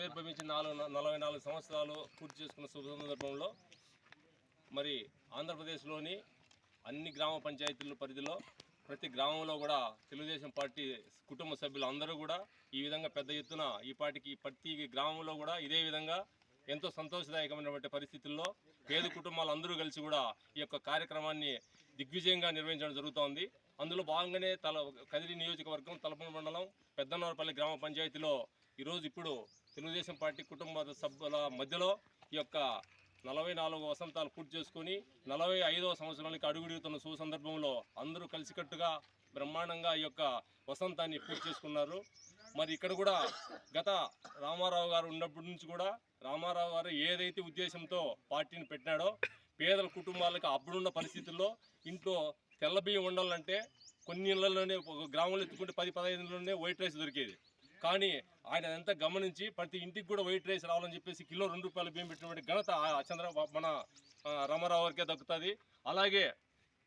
ఆవిర్భవించి 44 సంవత్సరాలు పూర్తి చేసుకున్న శుభ సందర్భంలో మరి ఆంధ్రప్రదేశ్లోని అన్ని గ్రామ పంచాయతీల పరిధిలో ప్రతి గ్రామంలో కూడా తెలుగుదేశం పార్టీ కుటుంబ సభ్యులు అందరూ కూడా ఈ విధంగా పెద్ద ఎత్తున ఈ పార్టీకి ప్రతి గ్రామంలో కూడా ఇదే విధంగా ఎంతో సంతోషదాయకమైనటువంటి పరిస్థితుల్లో పేద కుటుంబాలు అందరూ కలిసి కూడా ఈ యొక్క కార్యక్రమాన్ని దిగ్విజయంగా నిర్వహించడం జరుగుతోంది. అందులో భాగంగానే కదిరి నియోజకవర్గం తలపన మండలం పెద్దన్నవరపల్లి గ్రామ పంచాయతీలో ఇప్పుడు తెలుగుదేశం పార్టీ కుటుంబ సభ్యుల మధ్యలో ఈ యొక్క 44 వసంతాలు పూర్తి చేసుకొని 45వ సంవత్సరానికి అడుగుడుగుతున్న సందర్భంలో అందరూ కలిసికట్టుగా బ్రహ్మాండంగా ఈ యొక్క వసంతాన్ని పూర్తి చేసుకున్నారు. మరి ఇక్కడ కూడా గత రామారావు గారు ఉన్నప్పటి నుంచి కూడా రామారావు గారు ఏదైతే ఉద్దేశంతో పార్టీని పెట్టినాడో పేదల కుటుంబాలకు అప్పుడున్న పరిస్థితుల్లో ఇంట్లో తెల్ల బియ్యం ఉండాలంటే కొన్ని ఇళ్లలోనే గ్రామంలో ఎత్తుకుంటే 10-15 ఇళ్లలోనే వైట్ రైస్ దొరికేది. కానీ ఆయన అంతా గమనించి ప్రతి ఇంటికి కూడా వైట్ రైస్ రావాలని చెప్పేసి కిలో ₹2 బియ్యం పెట్టినటువంటి ఘనత మన రామారావు గారికే దక్కుతుంది. అలాగే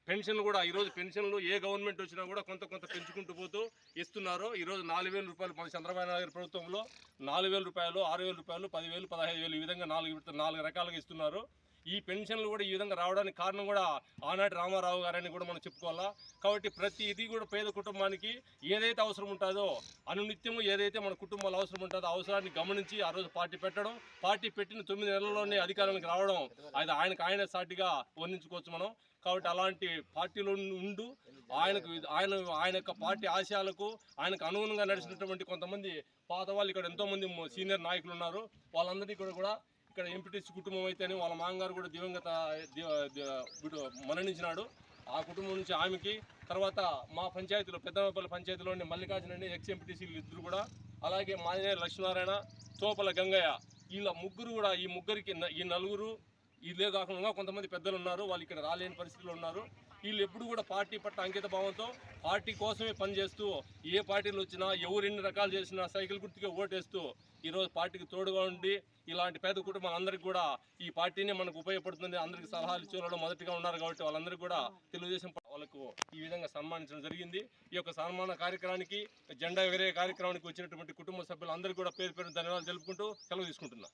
పెన్షన్లు కూడా ఈరోజు పెన్షన్లు ఏ గవర్నమెంట్ వచ్చినా కూడా కొంత పెంచుకుంటూ పోతూ ఇస్తున్నారు. ఈరోజు ₹4,000 మన చంద్రబాబు నాయుడు ప్రభుత్వంలో ₹4,000, ₹6,000, ₹10,000, ₹15,000 ఈ విధంగా 4 రకాలుగా ఇస్తున్నారు. ఈ పెన్షన్లు కూడా ఈ విధంగా రావడానికి కారణం కూడా ఆనాటి రామారావు గారని కూడా మనం చెప్పుకోవాలా. కాబట్టి ప్రతి ఇది కూడా పేద కుటుంబానికి ఏదైతే అవసరం ఉంటుందో అనునిత్యము ఏదైతే మన కుటుంబాలు అవసరం ఉంటుందో అవసరాన్ని గమనించి ఆ రోజు పార్టీ పెట్టడం, పార్టీ పెట్టిన 9 నెలల్లోనే అధికారానికి రావడం అది ఆయన సాటిగా వర్ణించుకోవచ్చు మనం. కాబట్టి అలాంటి పార్టీలో ఉండు ఆయన యొక్క పార్టీ ఆశయాలకు ఆయనకు అనుగుణంగా నడిచినటువంటి కొంతమంది పాత వాళ్ళు ఇక్కడ ఎంతోమంది సీనియర్ నాయకులు ఉన్నారు. వాళ్ళందరినీ కూడా ఇక్కడ ఎంపీటీసీ కుటుంబం అయితేనే వాళ్ళ మామగారు కూడా దివంగత మరణించినాడు. ఆ కుటుంబం నుంచి ఆమెకి తర్వాత మా పంచాయతీలో పెద్దపల్లి పంచాయతీలోని మల్లికార్జున ఎక్స్ ఎంపీటీసీలు ఇద్దరు కూడా, అలాగే మాదినే లక్ష్మీనారాయణ, తోపల గంగయ్య వీళ్ళ ముగ్గురు కూడా ఈ నలుగురు ఇదే కాకుండా కొంతమంది పెద్దలు ఉన్నారు. వాళ్ళు ఇక్కడ రాలేని పరిస్థితుల్లో ఉన్నారు. వీళ్ళు ఎప్పుడు కూడా పార్టీ పట్ల అంకిత భావంతో పార్టీ కోసమే పనిచేస్తూ ఏ పార్టీలు వచ్చినా ఎవరు ఎన్ని రకాలు చేసినా సైకిల్ గుర్తుగా ఓటేస్తూ ఈరోజు పార్టీకి తోడుగా ఉండి ఇలాంటి పేద కుటుంబాలందరికీ కూడా ఈ పార్టీనే మనకు ఉపయోగపడుతుంది. అందరికీ సలహాలు ఇచ్చేవాళ్ళు మొదటిగా ఉన్నారు కాబట్టి వాళ్ళందరికీ కూడా తెలుగుదేశం వాళ్ళకు ఈ విధంగా సన్మానించడం జరిగింది. ఈ యొక్క సన్మాన కార్యక్రమానికి జెండా ఎగరే కార్యక్రమానికి వచ్చినటువంటి కుటుంబ సభ్యులందరికీ కూడా పేరు ధన్యవాదాలు తెలుపుకుంటూ సెలవు తీసుకుంటున్నా.